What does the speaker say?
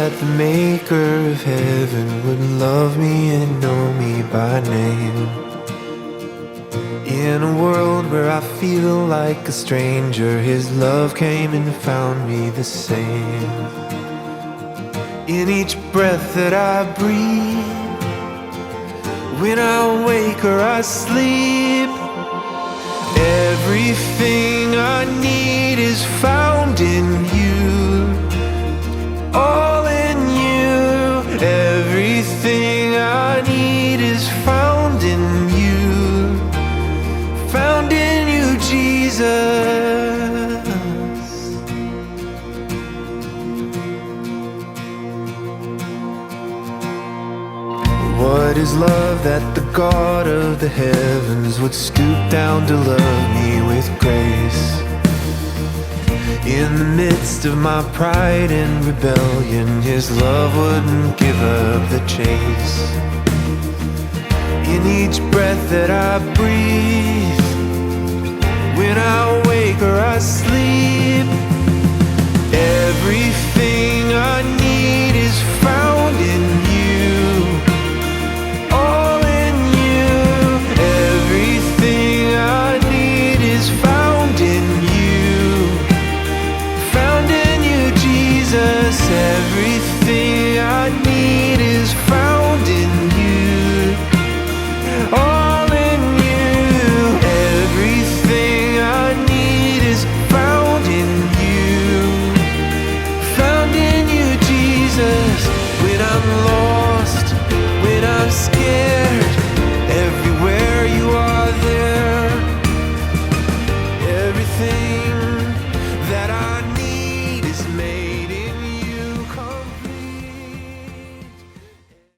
that the maker of heaven would love me and know me by name. In a world where I feel like a stranger, His love came and found me the same. In each breath that I breathe, when I wake or I sleep, everything I need is found in You, all in You. Everything I need is found in You, found in You, Jesus. What is love that the God of the heavens would stoop down to love me with grace? In the midst of my pride and rebellion, His love wouldn't give up the chase. In each breath that I breathe, when I wake or I sleep, everything